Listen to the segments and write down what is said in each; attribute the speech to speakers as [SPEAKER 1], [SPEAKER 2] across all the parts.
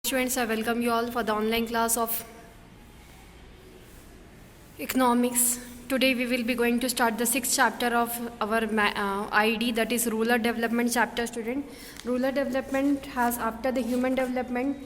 [SPEAKER 1] Students, I welcome you all for the online class of economics. Today we will be going to start the sixth chapter of our IED, that is rural development chapter. Student, rural development has, after the human development,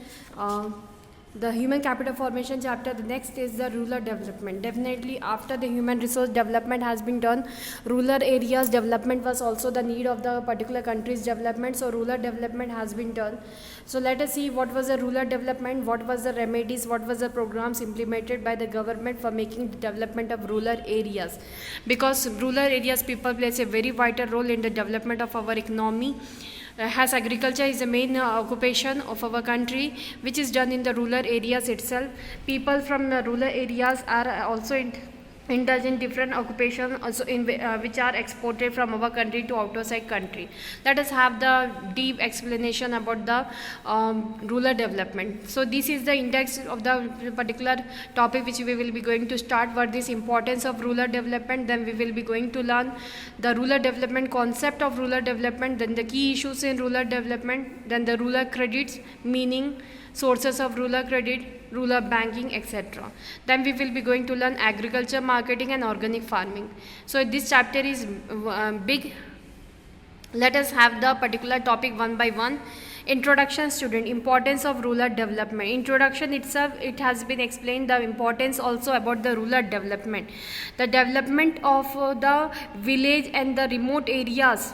[SPEAKER 1] the human capital formation chapter, the next is the rural development. Definitely after the human resource development has been done, rural areas development was also the need of the particular country's development, so rural development has been done. So let us see what was the rural development, what was the remedies, what was the programs implemented by the government for making the development of rural areas, because rural areas people plays a very vital role in the development of our economy. As agriculture is the main occupation of our country, which is done in the rural areas itself. People from the rural areas are also indulge in different occupations also which are exported from our country to outside country. Let us have the deep explanation about the rural development. So this is the index of the particular topic which we will be going to start. What is importance of rural development, then we will be going to learn the rural development concept of rural development, then the key issues in rural development, then the rural credits meaning, sources of rural credit, rural banking, etc. Then we will be going to learn agriculture, marketing and organic farming. So this chapter is big. Let us have the particular topic one by one. Introduction. Student, importance of rural development. Introduction itself, it has been explained the importance also about the rural development. The development of the village and the remote areas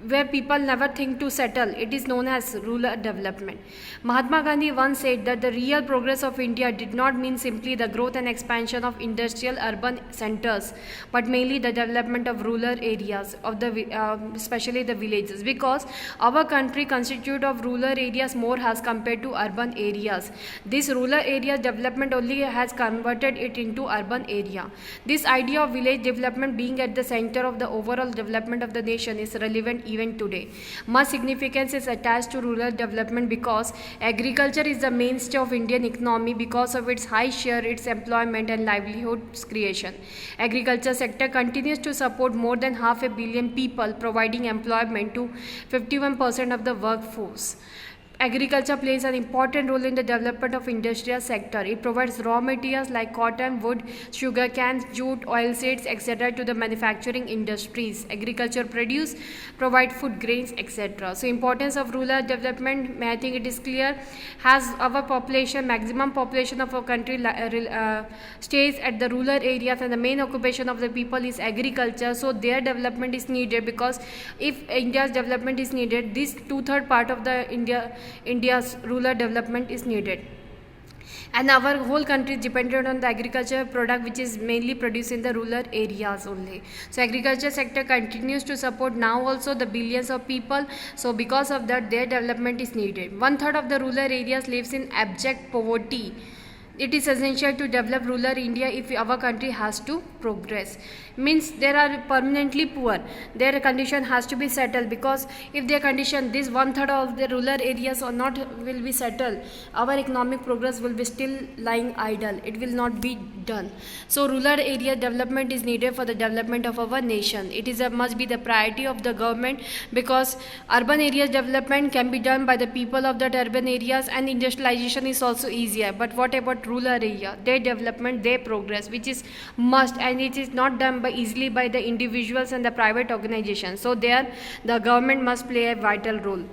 [SPEAKER 1] where people never think to settle, it is known as rural development. Mahatma Gandhi once said that the real progress of India did not mean simply the growth and expansion of industrial urban centers, but mainly the development of rural areas, of the especially the villages, because our country constitutes of rural areas more as compared to urban areas. This rural area development only has converted it into urban area. This idea of village development being at the center of the overall development of the nation is relevant even today. Much significance is attached to rural development because agriculture is the mainstay of Indian economy because of its high share, its employment and livelihoods creation. Agriculture sector continues to support more than 500 million people, providing employment to 51% of the workforce. Agriculture plays an important role in the development of industrial sector. It provides raw materials like cotton, wood, sugar canes, jute, oilseeds, etc. to the manufacturing industries. Agriculture provide food grains, etc. So importance of rural development, I think it is clear. Has our population, maximum population of our country stays at the rural areas, and the main occupation of the people is agriculture. So their development is needed, because if India's development is needed, this 2/3 part of the India's rural development is needed. And our whole country is dependent on the agriculture product, which is mainly produced in the rural areas only. So agriculture sector continues to support now also the billions of people. So because of that, their development is needed. 1/3 of the rural areas lives in abject poverty. It is essential to develop rural India if our country has to progress. Means they are permanently poor. Their condition has to be settled, because if their condition, this 1/3 of the rural areas are not will be settled, our economic progress will be still lying idle. It will not be done. So rural area development is needed for the development of our nation. It is must be the priority of the government, because urban areas development can be done by the people of that urban areas, and industrialization is also easier. But what about rural area? Their development, their progress, which is must, and it is not done easily by the individuals and the private organizations. So there the government must play a vital role.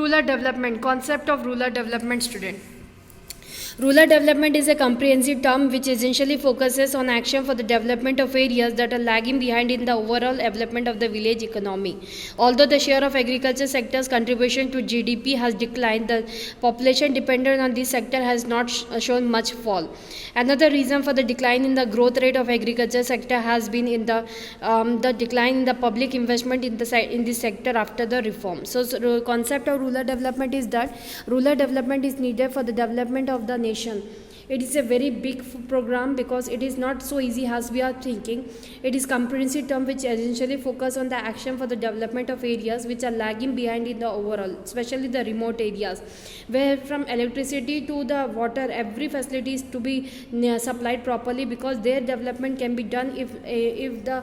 [SPEAKER 1] Rural development, concept of rural development. Student, rural development is a comprehensive term which essentially focuses on action for the development of areas that are lagging behind in the overall development of the village economy. Although the share of agriculture sector's contribution to GDP has declined, the population dependent on this sector has not shown much fall. Another reason for the decline in the growth rate of agriculture sector has been in the decline in the public investment in this sector after the reform. So concept of rural development is that rural development is needed for the development of the nation. It is a very big program, because it is not so easy as we are thinking. It is comprehensive term which essentially focus on the action for the development of areas which are lagging behind in the overall, especially the remote areas, where from electricity to the water, every facility is to be supplied properly, because their development can be done if the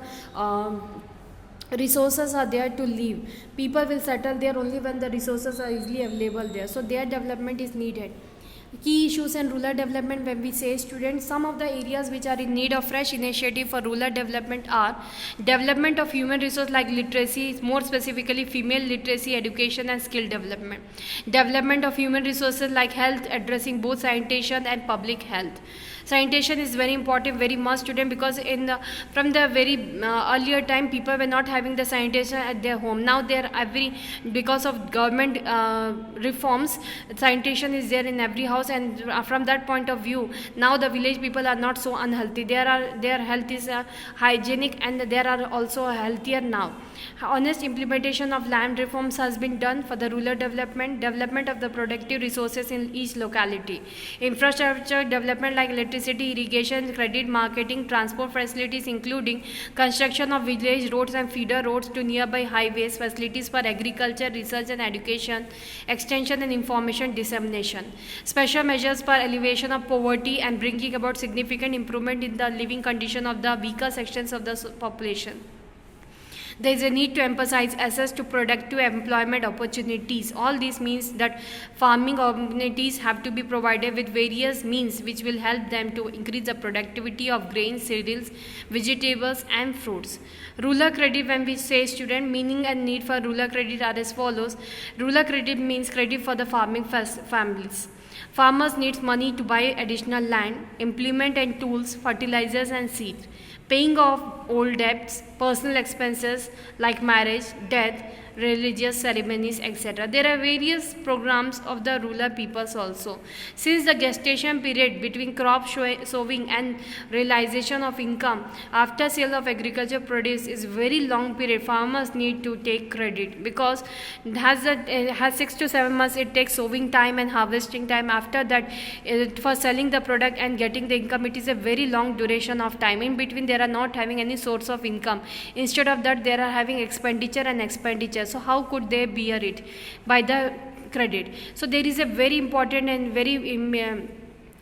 [SPEAKER 1] resources are there to live. People will settle there only when the resources are easily available there. So their development is needed. Key issues in rural development, when we say students, some of the areas which are in need of fresh initiative for rural development are development of human resource like literacy, more specifically female literacy, education and skill development. Development of human resources like health, addressing both sanitation and public health. Sanitation is very important, very much student, because from the very earlier time people were not having the sanitation at their home. Now because of government reforms, sanitation is there in every house, and from that point of view, now the village people are not so unhealthy. Their health is hygienic, and they are also healthier now. Honest implementation of land reforms has been done for the rural development of the productive resources in each locality. Infrastructure development like electricity, irrigation, credit, marketing, transport facilities including construction of village roads and feeder roads to nearby highways, facilities for agriculture, research and education, extension and information dissemination. Special measures for elevation of poverty and bringing about significant improvement in the living condition of the weaker sections of the population. There is a need to emphasize access to productive employment opportunities. All this means that farming communities have to be provided with various means which will help them to increase the productivity of grains, cereals, vegetables and fruits. Rural credit, when we say student, meaning and need for rural credit are as follows. Rural credit means credit for the farming families. Farmers need money to buy additional land, implement and tools, fertilizers and seeds, paying off old debts, personal expenses like marriage, death, religious ceremonies, etc. There are various programs of the rural peoples also. Since the gestation period between crop sowing and realization of income after sale of agriculture produce is very long period, farmers need to take credit, because it has 6 to 7 months it takes sowing time and harvesting time. After that, for selling the product and getting the income, it is a very long duration of time. In between, they are not having any source of income. Instead of that, they are having expenditure and expenditure. So how could they bear it? By the credit. So there is a very important and very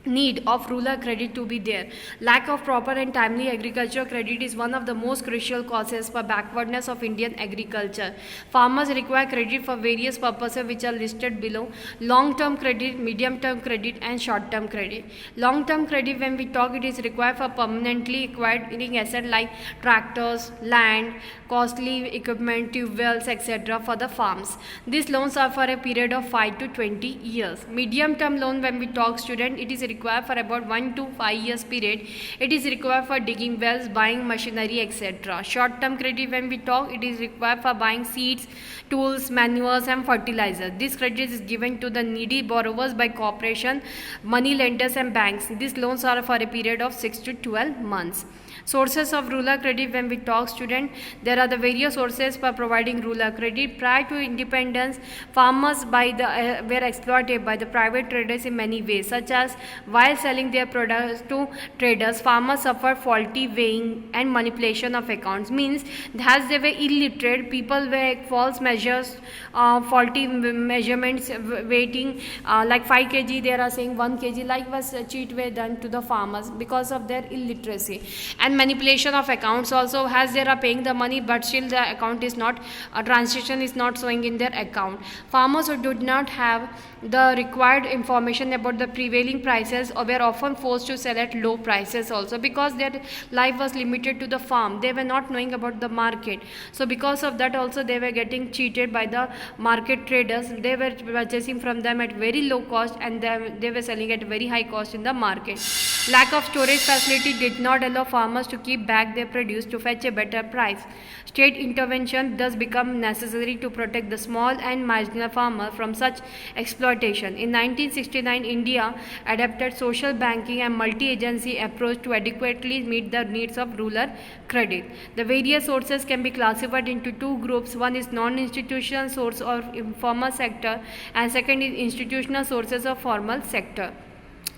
[SPEAKER 1] need of rural credit to be there. Lack of proper and timely agricultural credit is one of the most crucial causes for backwardness of Indian agriculture. Farmers require credit for various purposes which are listed below: long-term credit, medium-term credit and short-term credit. Long-term credit, when we talk, it is required for permanently acquiring assets like tractors, land, costly equipment, tube wells, etc. for the farms. These loans are for a period of 5 to 20 years. Medium-term loan, when we talk student, it is required for about 1 to 5 years period. It is required for digging wells, buying machinery, etc. Short-term credit, when we talk, it is required for buying seeds, tools, manures and fertilizers. This credit is given to the needy borrowers by corporation, money lenders and banks. These loans are for a period of 6 to 12 months. Sources of rural credit, when we talk student, there are the various sources for providing rural credit. Prior to independence, farmers were exploited by the private traders in many ways, such as while selling their products to traders, farmers suffered faulty weighing and manipulation of accounts. Means, as they were illiterate, people were false measures, faulty measurements, weighting like 5 kg, they are saying 1 kg, like was cheat were done to the farmers because of their illiteracy. And manipulation of accounts also, as they are paying the money but still the account is not, a transaction is not showing in their account. Farmers who did not have the required information about the prevailing prices or were often forced to sell at low prices also, because their life was limited to the farm. They were not knowing about the market. So because of that also, they were getting cheated by the market traders. They were purchasing from them at very low cost and they were selling at very high cost in the market. Lack of storage facility did not allow farmers to keep back their produce to fetch a better price. State intervention thus became necessary to protect the small and marginal farmer from such exploitation. In 1969, India adopted social banking and multi-agency approach to adequately meet the needs of rural credit. The various sources can be classified into two groups. One is non-institutional source of informal sector and second is institutional sources of formal sector.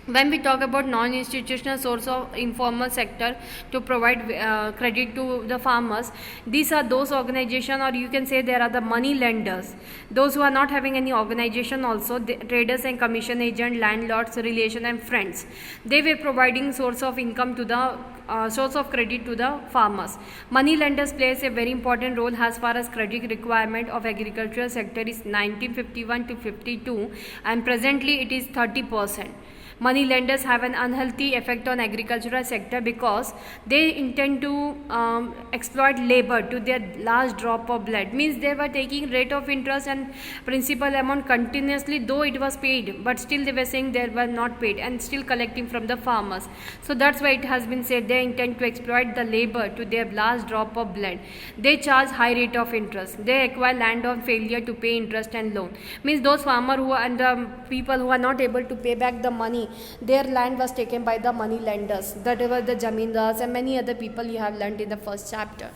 [SPEAKER 1] When we talk about non-institutional source of informal sector to provide credit to the farmers, these are those organization, or you can say there are the money lenders, those who are not having any organization also, the traders and commission agent, landlords, relation and friends. They were providing source of income to the source of credit to the farmers. Money lenders plays a very important role as far as credit requirement of agricultural sector is 1951 to 52, and presently it is 30%. Money lenders have an unhealthy effect on agricultural sector because they intend to exploit labor to their last drop of blood. Means they were taking rate of interest and principal amount continuously, though it was paid, but still they were saying they were not paid and still collecting from the farmers. So that's why it has been said they intend to exploit the labor to their last drop of blood. They charge high rate of interest. They acquire land on failure to pay interest and loan. Means those farmers who are, and the people who are not able to pay back the money, their land was taken by the money lenders. That were the zamindars and many other people you have learned in the first chapter.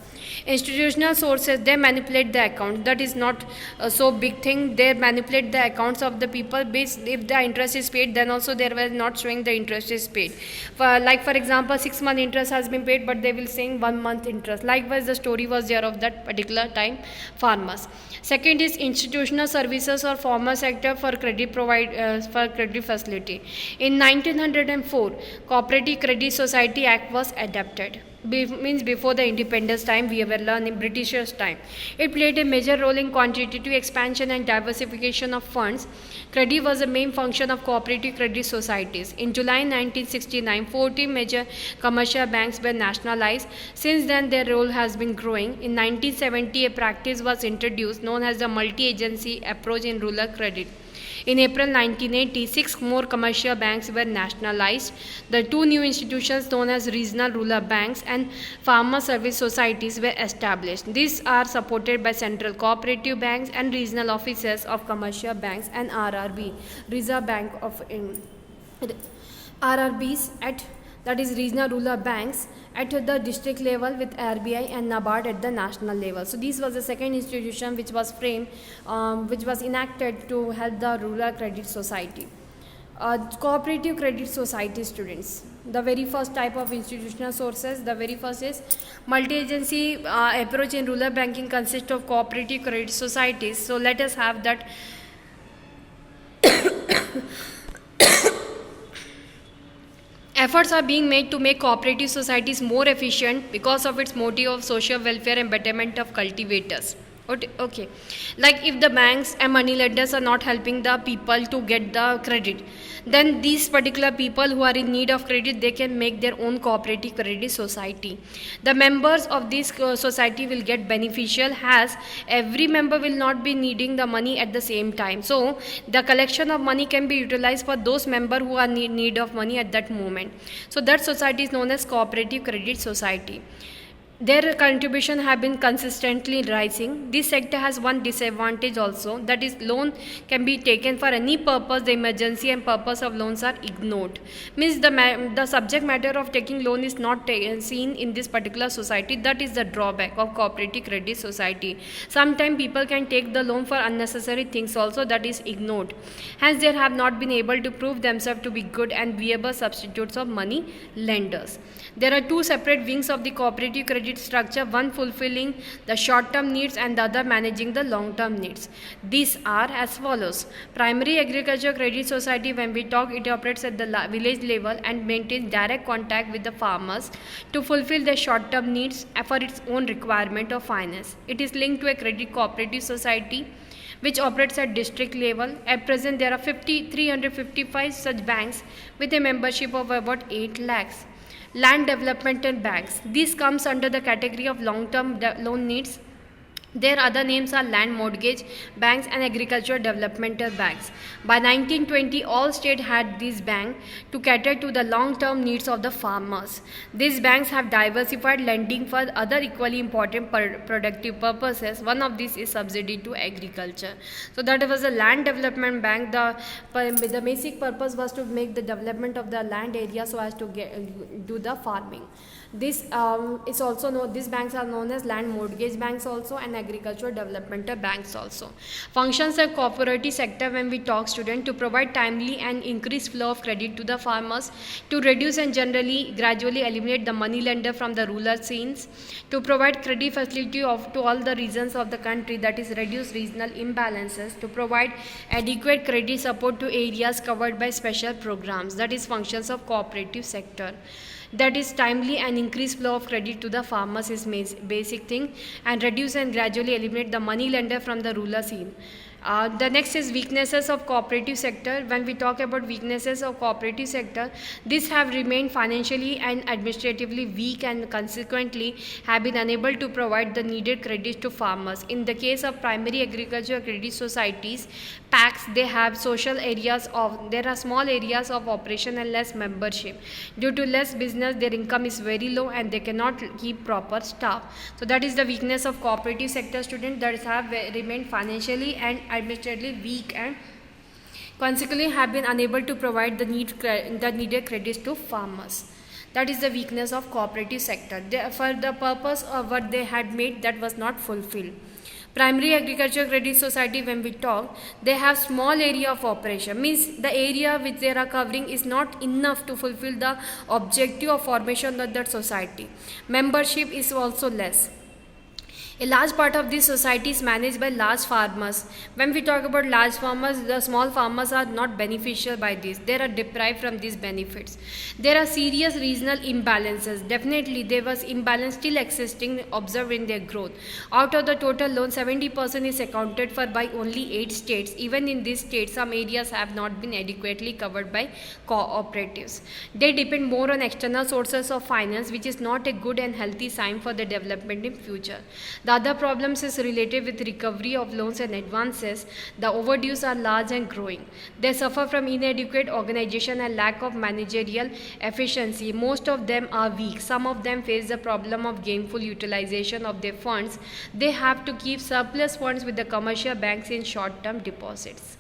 [SPEAKER 1] Institutional sources, they manipulate the account. That is not so big thing. They manipulate the accounts of the people based if the interest is paid, then also they were not showing the interest is paid. Like for example, 6 month interest has been paid, but they will saying 1 month interest. Likewise, the story was there of that particular time farmers. Second is institutional services or formal sector for credit for credit facility. In 1904, Cooperative Credit Society Act was adopted. Means before the independence time, we were learning Britishers' time. It played a major role in quantitative expansion and diversification of funds. Credit was the main function of cooperative credit societies. In July 1969, 14 major commercial banks were nationalized. Since then, their role has been growing. In 1970, a practice was introduced known as the multi-agency approach in rural credit. In April 1980, 6 more commercial banks were nationalized. The 2 new institutions known as regional rural banks and farmer service societies were established. These are supported by central cooperative banks and regional offices of commercial banks and RRB, Reserve Bank of RRBs at, that is regional rural banks, at the district level with RBI and NABARD at the national level. So this was the second institution which was framed, which was enacted to help the rural credit society. Cooperative credit society students. The very first type of institutional sources, the very first is multi-agency approach in rural banking consists of cooperative credit societies. So let us have that. Efforts are being made to make cooperative societies more efficient because of its motive of social welfare and betterment of cultivators. Okay, like if the banks and money lenders are not helping the people to get the credit, then these particular people who are in need of credit, they can make their own cooperative credit society. The members of this society will get beneficial as every member will not be needing the money at the same time. So the collection of money can be utilized for those members who are in need of money at that moment. So that society is known as cooperative credit society. Their contribution have been consistently rising. This sector has one disadvantage also, that is loan can be taken for any purpose. The emergency and purpose of loans are ignored. Means the subject matter of taking loan is not seen in this particular society. That is the drawback of cooperative credit society. Sometimes people can take the loan for unnecessary things also, that is ignored. Hence they have not been able to prove themselves to be good and viable substitutes of money lenders. There are 2 separate wings of the cooperative credit structure, one fulfilling the short-term needs and the other managing the long-term needs. These are as follows. Primary Agriculture Credit Society, when we talk, it operates at the village level and maintains direct contact with the farmers to fulfill their short-term needs for its own requirement of finance. It is linked to a credit cooperative society which operates at district level. At present, there are 355 such banks with a membership of about 8 lakhs. Land developmental banks. This comes under the category of long-term loan needs. Their other names are land mortgage banks and agricultural developmental banks. By 1920, all states had this bank to cater to the long-term needs of the farmers. These banks have diversified lending for other equally important productive purposes. One of these is subsidy to agriculture. So that was a land development bank. The basic purpose was to make the development of the land area so as to do the farming. This is also known. These banks are known as land mortgage banks also, and agricultural developmental banks also. Functions of cooperative sector when we talk student, to provide timely and increased flow of credit to the farmers, to reduce and generally gradually eliminate the money lender from the rural scenes, to provide credit facility to all the regions of the country, that is reduce regional imbalances, to provide adequate credit support to areas covered by special programs, that is functions of cooperative sector. That is timely and increased flow of credit to the farmers is basic thing, and reduce and gradually eliminate the money lender from the rural scene. The next is weaknesses of cooperative sector. When we talk about weaknesses of cooperative sector, these have remained financially and administratively weak, and consequently have been unable to provide the needed credit to farmers. In the case of primary agricultural credit societies, PACs, they have social areas of, there are small areas of operation and less membership. Due to less business, their income is very low and they cannot keep proper staff. So that is the weakness of cooperative sector students, that have remained financially and administratively weak, and consequently have been unable to provide the needed credits to farmers. That is the weakness of cooperative sector. For the purpose of what they had made, that was not fulfilled. Primary agricultural credit society, when we talk, they have small area of operation, means the area which they are covering is not enough to fulfill the objective of formation of that society. Membership is also less. A large part of this society is managed by large farmers. When we talk about large farmers, the small farmers are not beneficial by this. They are deprived from these benefits. There are serious regional imbalances. Definitely, there was imbalance still existing observed in their growth. Out of the total loan, 70% is accounted for by only 8 states. Even in these states, some areas have not been adequately covered by cooperatives. They depend more on external sources of finance, which is not a good and healthy sign for the development in future. The other problems is related with recovery of loans and advances. The overdues are large and growing. They suffer from inadequate organization and lack of managerial efficiency. Most of them are weak. Some of them face the problem of gainful utilization of their funds. They have to keep surplus funds with the commercial banks in short-term deposits.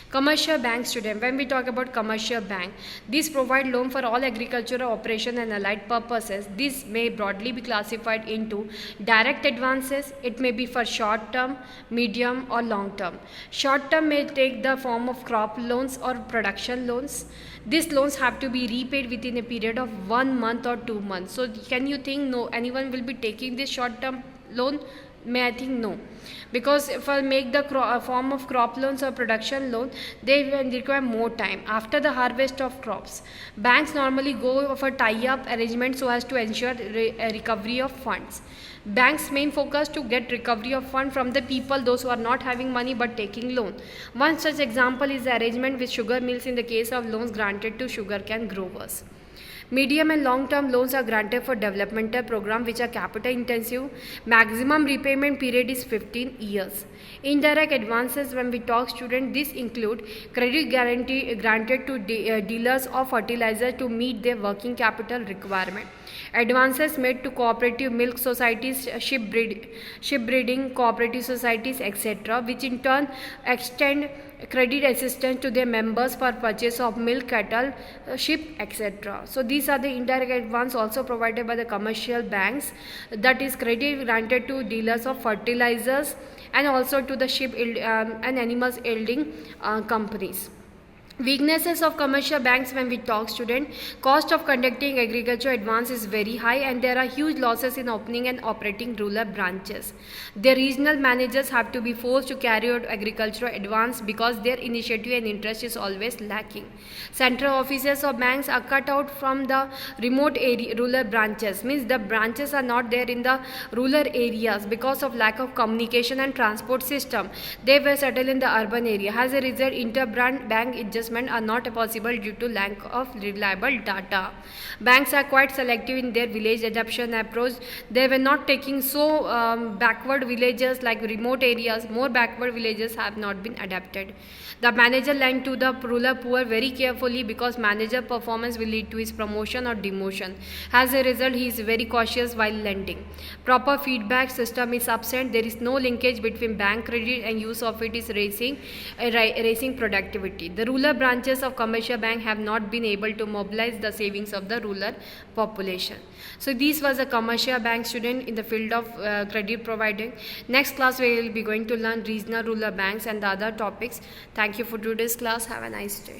[SPEAKER 1] Commercial bank student, when we talk about commercial bank, these provide loan for all agricultural operation and allied purposes. This may broadly be classified into direct advances. It may be for short term, medium or long term. Short term may take the form of crop loans or production loans. These loans have to be repaid within a period of 1 month or 2 months. So can you think no anyone will be taking this short term loan? May I think no, because if I make the form of crop loans or production loan, they will require more time after the harvest of crops. Banks normally go for tie-up arrangement so as to ensure recovery of funds. Banks' main focus to get recovery of fund from the people, those who are not having money but taking loan. One such example is the arrangement with sugar mills in the case of loans granted to sugarcane growers. Medium and long-term loans are granted for developmental programs which are capital intensive. Maximum repayment period is 15 years. Indirect advances, when we talk student, this include credit guarantee granted to dealers of fertilizer to meet their working capital requirement. Advances made to cooperative milk societies, shipbreeding cooperative societies, etc., which in turn extend credit assistance to their members for purchase of milk, cattle, sheep, etc. So these are the indirect advance also provided by the commercial banks, that is credit granted to dealers of fertilizers and also to the sheep and animals yielding companies. Weaknesses of commercial banks, when we talk student, cost of conducting agriculture advance is very high and there are huge losses in opening and operating rural branches. The regional managers have to be forced to carry out agricultural advance because their initiative and interest is always lacking. Central offices of banks are cut out from the remote rural branches, means the branches are not there in the rural areas because of lack of communication and transport system. They were settled in the urban area. As a result, interbrand bank adjustments are not possible due to lack of reliable data. Banks are quite selective in their village adoption approach. They were not taking so backward villages like remote areas. More backward villages have not been adapted. The manager lent to the rural poor very carefully because manager performance will lead to his promotion or demotion. As a result, he is very cautious while lending. Proper feedback system is absent. There is no linkage between bank credit and use of it is raising productivity. The rural rural branches of commercial bank have not been able to mobilize the savings of the rural population. So this was a commercial bank student in the field of credit providing. Next class we will be going to learn regional rural banks and the other topics. Thank you for today's class. Have a nice day.